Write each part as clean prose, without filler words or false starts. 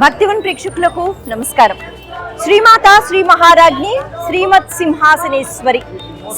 భక్తివన్ ప్రేక్షకులకు నమస్కారం. శ్రీమాత శ్రీ మహారాజ్ని శ్రీమత్ సింహాసనేశ్వరి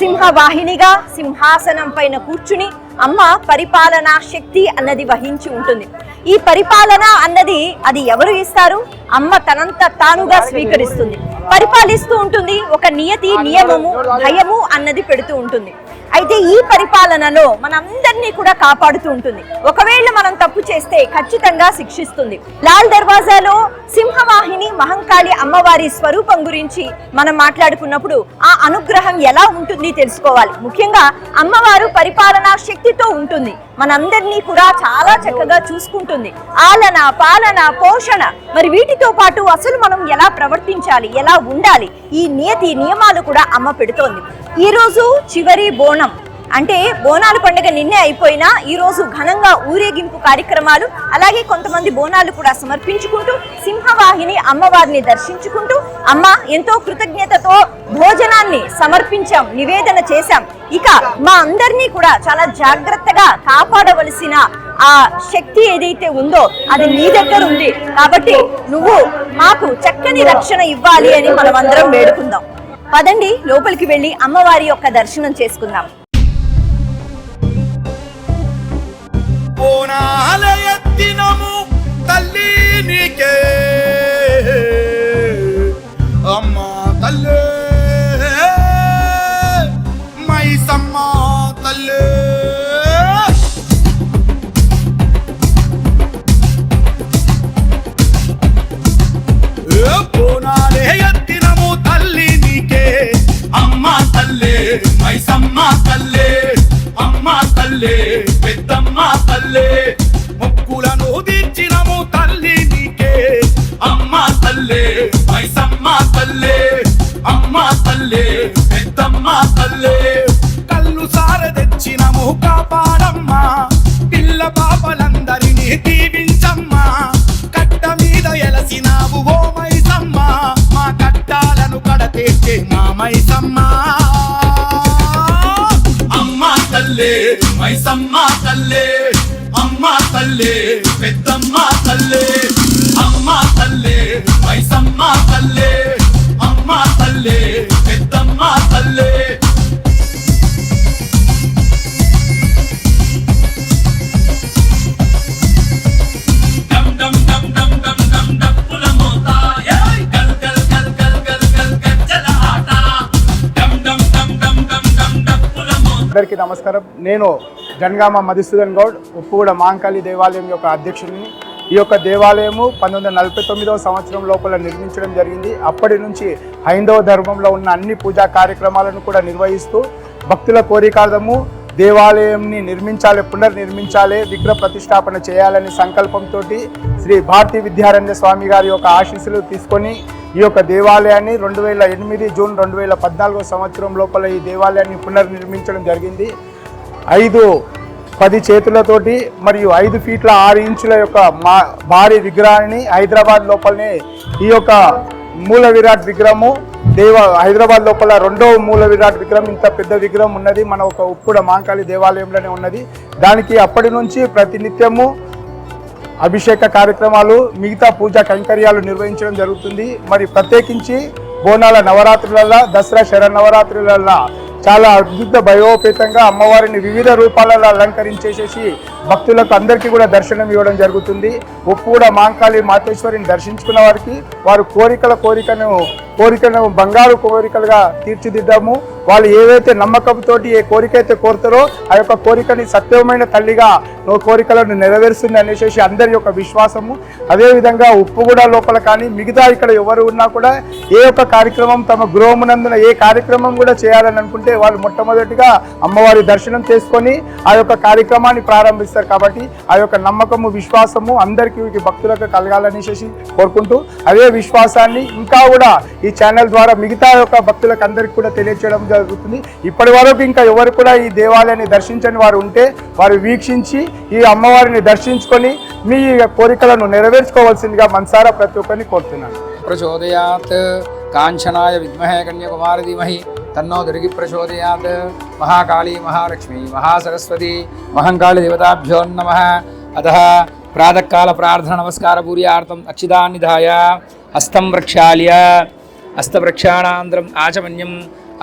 సింహవాహినిగా సింహాసనం పైన కూర్చుని అమ్మ పరిపాలనా శక్తి అన్నది వహించి ఉంటుంది. ఈ పరిపాలన అన్నది అది ఎవరు ఇస్తారు? అమ్మ తనంత తానుగా స్వీకరిస్తుంది, పరిపాలిస్తూ ఉంటుంది. ఒక నియతి, నియమము, భయము అన్నది పెడుతూ ఉంటుంది. అయితే ఈ పరిపాలనలో మనందరినీ కూడా కాపాడుతూ ఉంటుంది. ఒకవేళ మనం తప్పు చేస్తే ఖచ్చితంగా శిక్షిస్తుంది. లాల్ దర్వాజాలో సింహవాహిని మహంకాళి అమ్మవారి స్వరూపం గురించి మనం మాట్లాడుకున్నప్పుడు ఆ అనుగ్రహం ఎలా ఉంటుంది తెలుసుకోవాలి. ముఖ్యంగా అమ్మవారు పరిపాలనా శక్తితో ఉంటుంది, మనందరినీ కూడా చాలా చక్కగా చూసుకుంటుంది. ఆలన, పాలన, పోషణ, మరి వీటితో పాటు అసలు మనం ఎలా ప్రవర్తించాలి, ఎలా ఉండాలి, ఈ నియతి నియమాలు కూడా అమ్మ పెడుతోంది. ఈ రోజు చివరి బోనం, అంటే బోనాల పండుగ నిన్నే అయిపోయినా ఈ రోజు ఘనంగా ఊరేగింపు కార్యక్రమాలు, అలాగే కొంతమంది బోనాలు కూడా సమర్పించుకుంటూ సింహవాహిని అమ్మవారిని దర్శించుకుంటూ అమ్మ ఎంతో కృతజ్ఞతతో భోజనాన్ని సమర్పించాం, నివేదన చేశాం. ఇక మా అందరినీ కూడా చాలా జాగ్రత్తగా కాపాడవలసిన ఆ శక్తి ఏదైతే ఉందో అది నీ దగ్గర ఉంది, కాబట్టి నువ్వు మాకు చక్కని రక్షణ ఇవ్వాలి అని మనం అందరం వేడుకుందాం. పదండి లోపలికి వెళ్ళి అమ్మవారి యొక్క దర్శనం చేసుకుందాం. బోనాలయత్తినము తల్లి నీకే అమ్మా తల్లే మైసమ్మ తల్లే బోనాలే ఎత్తినము తల్లి నీకే అమ్మా తల్లే మైసమ్మ తల్లే అమ్మా తల్లే పెద్దమ్మ తల్లే మొక్కులను తీర్చినము తల్లి నీకే అమ్మా తల్లే మైసమ్మ తల్లే అమ్మా తల్లే పెద్దమ్మ తల్లే కళ్ళు సార తెచ్చినము కాపాడమ్మా పిల్ల పాపలందరినీ దీవించమ్మా కట్ట మీద ఎలసినావు ఓ మైసమ్మ మా కట్టాలను కడతీర్చే మా మైసమ్మ అమ్మా తల్లే మైసమ్మ తల్లే అమ్మా తల్లే పెద్దమ్మ తల్లే అమ్మా తల్లే మైసమ్మ తల్లే అమ్మా తల్లే పెద్దమ్మ తల్లే అందరికీ నమస్కారం. నేను జనగామ మధుసూదన్ గౌడ్, ఉప్పుగూడ మహంకాళి దేవాలయం యొక్క అధ్యక్షుడిని. ఈ యొక్క దేవాలయము 1949వ సంవత్సరం లోపల నిర్మించడం జరిగింది. అప్పటి నుంచి హైందవ ధర్మంలో ఉన్న అన్ని పూజా కార్యక్రమాలను కూడా నిర్వహిస్తూ భక్తుల కోరికార్థము దేవాలయంని నిర్మించాలి, పునర్నిర్మించాలి, విగ్రహ ప్రతిష్టాపన చేయాలనే సంకల్పంతో శ్రీ భారతీ విద్యారణ్య స్వామి గారి యొక్క ఆశీస్సులు తీసుకొని ఈ యొక్క దేవాలయాన్ని 2008 జూన్ 2014 సంవత్సరం లోపల ఈ దేవాలయాన్ని పునర్నిర్మించడం జరిగింది. 5-10 చేతులతోటి మరియు 5 ఫీట్ల 6 ఇంచుల యొక్క భారీ విగ్రహాన్ని హైదరాబాద్ లోపలనే ఈ యొక్క మూల విరాట్ విగ్రహము హైదరాబాద్ లోపల 2వ మూల విరాట్ విగ్రహం, ఇంత పెద్ద విగ్రహం ఉన్నది మన ఒక ఉప్పుగూడ మహంకాళి దేవాలయంలోనే ఉన్నది. దానికి అప్పటి నుంచి ప్రతినిత్యము అభిషేక కార్యక్రమాలు, మిగతా పూజా కైంకర్యాలు నిర్వహించడం జరుగుతుంది. మరి ప్రత్యేకించి బోనాల నవరాత్రులలో, దసరా శరన్నవరాత్రులలో చాలా అద్భుత భయోపేతంగా అమ్మవారిని వివిధ రూపాలలో అలంకరించేసేసి భక్తులకు అందరికీ కూడా దర్శనం ఇవ్వడం జరుగుతుంది. ఉప్పుగూడ మహంకాళి మాతేశ్వరిని దర్శించుకున్న వారికి వారు కోరికను బంగారు కోరికలుగా తీర్చిదిద్దాము. వాళ్ళు ఏవైతే నమ్మకంతో ఏ కోరిక అయితే కోరుతారో ఆ యొక్క కోరికని సత్యమైన తల్లిగా కోరికలను నెరవేరుస్తుంది అనేసి అందరి యొక్క విశ్వాసము. అదేవిధంగా ఉప్పుగూడ లోపల కానీ మిగతా ఇక్కడ ఎవరు ఉన్నా కూడా ఏ యొక్క కార్యక్రమం తమ గృహమునందున ఏ కార్యక్రమం కూడా చేయాలని అనుకుంటే వాళ్ళు మొట్టమొదటిగా అమ్మవారి దర్శనం చేసుకొని ఆ యొక్క కార్యక్రమాన్ని ప్రారంభిస్తారు. కాబట్టి ఆ యొక్క నమ్మకము, విశ్వాసము అందరికీ భక్తులకు కలగాలనేసి కోరుకుంటూ అదే విశ్వాసాన్ని ఇంకా కూడా ఈ ఛానల్ ద్వారా మిగతా యొక్క భక్తులకు అందరికీ కూడా తెలియచేయడం జరుగుతుంది. ఇప్పటి వరకు ఇంకా ఎవరు కూడా ఈ దేవాలయాన్ని దర్శించని వారు ఉంటే వారు వీక్షించి ఈ అమ్మవారిని దర్శించుకొని మీ కోరికలను నెరవేర్చుకోవాల్సిందిగా మనసారా ప్రతి ఒక్కరిని కోరుతున్నాను. ప్రచోదయాత్ కాంచనాయ విద్మహే కన్యాకుమారి ధీమహి తన్నో దుర్గి ప్రచోదయాత్. మహాకాళీ, మహాలక్ష్మి, మహాసరస్వతి, మహంకాళి దేవతాభ్యో నమః. అతః ప్రాతకాల ప్రార్థన నమస్కార పూర్యార్థం అక్షిదాన్నిధాయ హస్తం ప్రక్షాళ్య హస్తప్రక్షాళానంతరం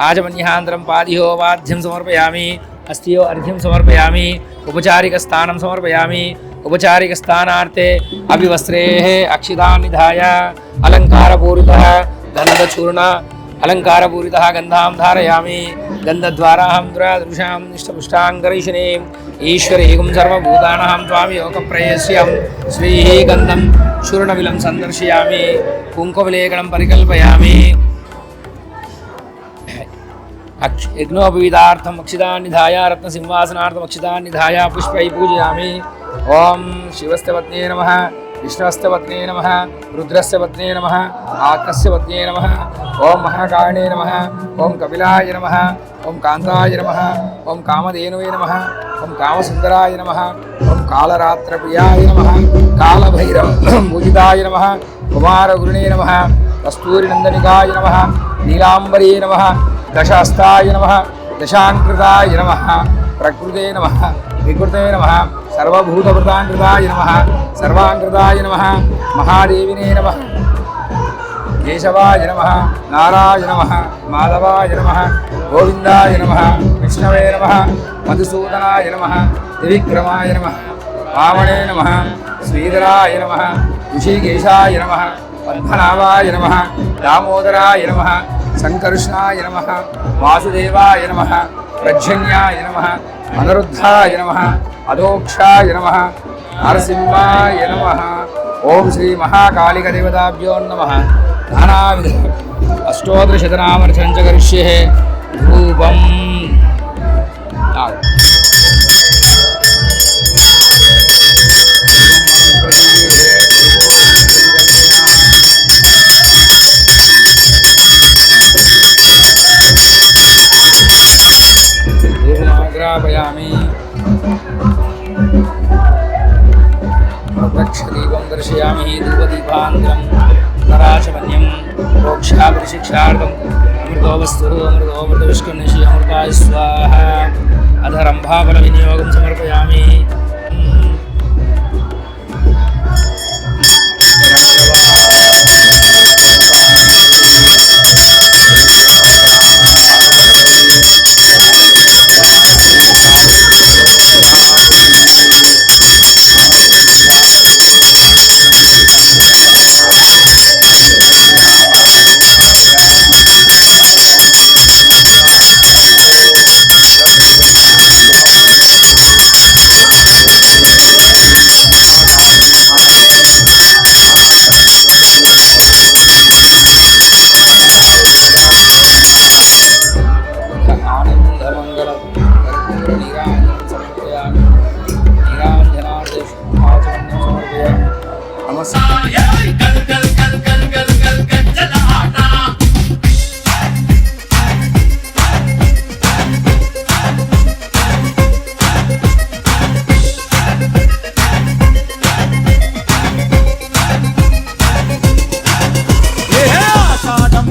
ఆచమన్యానంతరం పాదిహో వాద్యం సమర్పయామి హస్తియో అర్ఘ్యం సమర్పయామి ఉపచారికస్థానం సమర్పయామి ఉపచారికస్థానార్థే అభివస్త్రేః అక్షిదాన్నిధాయ అలంకారపూరితః గంధచూర్ణ अलंकारपूरितः गंधां धारयामि गंधद्वाराहं दृशां निष्ठपुष्टाङ्गरीशनीं ईश्वरेगुं सर्वभूतानां त्वामियोगप्रयस्यं श्रीः गन्धं चूर्णविलं सन्दर्शयामि कुङ्कुमलेखनं परिकल्पयामि यज्ञोपवीतार्थम् अक्षितान्निधाय रत्नसिंहासनार्थम् अक्षितान्निधाय पुष्पैः पूजयामि। ओं शिवस्य पत्न्ये नमः, विष्णुस्य पत्न्ये नमः, रुद्रस्य पत्न्ये नमः, आग्नस्य पत्न्ये नमः, ओं महाकाणे नमः, ओं कपिलाय नमः, ओं कांताय नमः, ओं कामधेनुवे नमः, ओं कामसुंदराय नमः, ओं कालरात्रप्रियाय नमः, कालभैरव पूजिताय नमः, कुमारगुरुणे नमः, कस्तूरिनंदनिकाय नमः, नीलांबरे नमः, दशहस्ताय नमः, दशांकृताय नमः, प्रकृते नमः, विकृते नमः, सर्वभूतभृतांकृताय नमः, सर्वांकृताय नमः, महादेविने नमः, केशवाय नमः, नाराय नमः, माधवाय नमः, गोविंदाय नमः, विष्णवे नमः, मधुसूदनाय नमः, त्रिविक्रमाय नमः, वामने नमः, श्रीधराय नमः, ऋषिकेशाय नमः, पद्मनाभाय नमः, दामोदराय नमः, संकर्षणाय नमः, वासुदेवाय नमः, प्रजन्याय नमः, अनिरुद्धाय नमः, अधोक्षाय नमः, नरसिंहाय नमः। ओम श्री महाकालिकदेवताभ्यो नमः। नानाविध अष्टोत्तरशतनामर्चनं च करिष्ये। धूपम् ग्रापयामि। दीपं दर्शयामि। धूपदीपान्तरं नराचमन्यं मोक्षापरिशिक्षार्थम् अमृतोऽवस्तु अमृतोऽमृतविष्णुनिशि अमृताय स्वाहा। अधरम्भाफलविनियोगं समर्पयामि।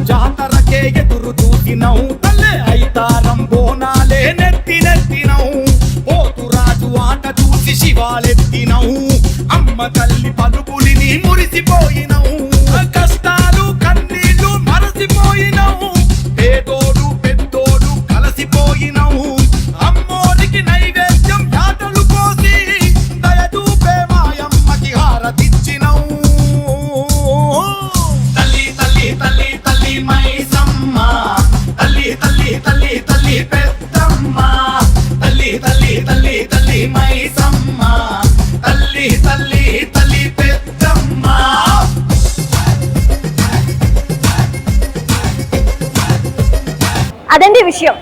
జాతరకే ఎదురు చూసినవు తల్లే ఐతారం బోనాలే నెత్తినవు పోతురాజు ఆట చూసి శివాలెత్తినవు అమ్మ తల్లి పలుపులిని మురిసిపోయినవు కష్టాలు కన్నీళ్లు మరసిపోయినవు పేదోడు పెద్దోడు కలసిపోయినవు అమ్మోరికి నైవేద్యం యాటలు కోసి దయచూపే మాయమ్మకి హారతిచ్చినవు తల్లి తల్లి తల్లి తల్లి మైసమ్మ తల్లి తల్లి తల్లి తల్లి పెద్దమ్మ తల్లి తల్లి తల్లి తల్లి మైసమ్మ తల్లి తల్లి తల్లి పెద్దమ్మ అదండి విషయం.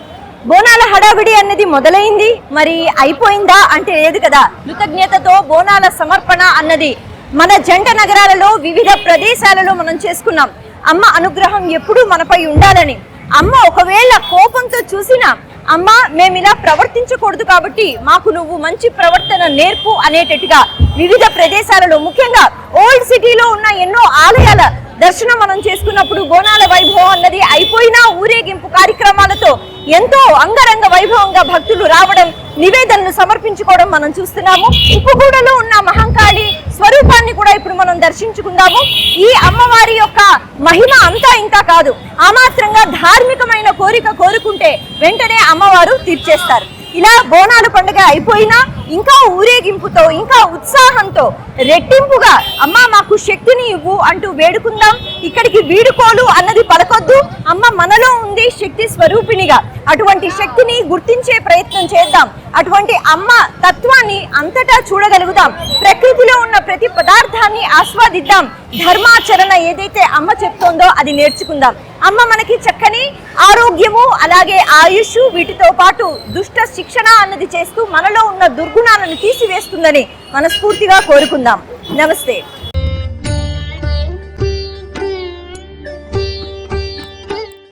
బోనాల హడావిడి అన్నది మొదలైంది, మరి అయిపోయిందా అంటే లేదు కదా. కృతజ్ఞతతో బోనాల సమర్పణ అన్నది మన జంట నగరాలలో వివిధ ప్రదేశాలలో మనం చేసుకున్నాం. అమ్మ అనుగ్రహం ఎప్పుడూ మనపై ఉండాలని. అమ్మ ఒకవేళ కోపంతో చూసినా అమ్మ మేము ఇలా ప్రవర్తించకూడదు కాబట్టి మాకు నువ్వు మంచి ప్రవర్తన నేర్పు అనేటట్టుగా వివిధ ప్రదేశాలలో, ముఖ్యంగా ఓల్డ్ సిటీలో ఉన్న ఎన్నో ఆలయాల దర్శనం మనం చేసుకున్నప్పుడు బోనాల వైభవం అన్నది అయిపోయినా ఊరేగింపు కార్యక్రమాలతో ఎంతో అంగరంగ వైభవంగా భక్తులు రావడం, నివేదనలు సమర్పించుకోవడం మనం చూస్తున్నాము. ఉప్పుగూడలో ఉన్న మహంకాళి స్వరూపాన్ని కూడా ఇప్పుడు మనం దర్శించుకుందాము. ఈ అమ్మవారి యొక్క మహిమ అంతా ఇంతా కాదు, ఆ మాత్రంగా ధార్మికమైన కోరిక కోరుకుంటే వెంటనే అమ్మవారు తీర్చేస్తారు. ఇలా బోనాల పండుగ అయిపోయినా ఇంకా ఊరేగింపుతో, ఇంకా ఉత్సాహంతో రెట్టింపుగా అమ్మ మాకు శక్తిని ఇవ్వు అంటూ వేడుకుందాం. ఇక్కడికి వీడుకోలు అన్నది పలకొద్దు, అమ్మ మనలో ఉంది శక్తి స్వరూపిణిగా. అటువంటి శక్తిని గుర్తించే ప్రయత్నం చేద్దాం. అటువంటి అమ్మ తత్వాన్ని అంతటా చూడగలుగుదాం. ప్రకృతిలో ఉన్న ప్రతి పదార్థాన్ని ఆస్వాదిద్దాం. ధర్మాచరణ ఏదైతే అమ్మ చెప్తోందో అది నేర్చుకుందాం. అమ్మ మనకి చక్కని ఆరోగ్యము, అలాగే ఆయుష్, వీటితో పాటు దుష్ట శిక్షణ అన్నది చేస్తూ మనలో ఉన్న దుర్గుణాలను తీసివేస్తుందని మనస్ఫూర్తిగా కోరుకుందాం. నమస్తే.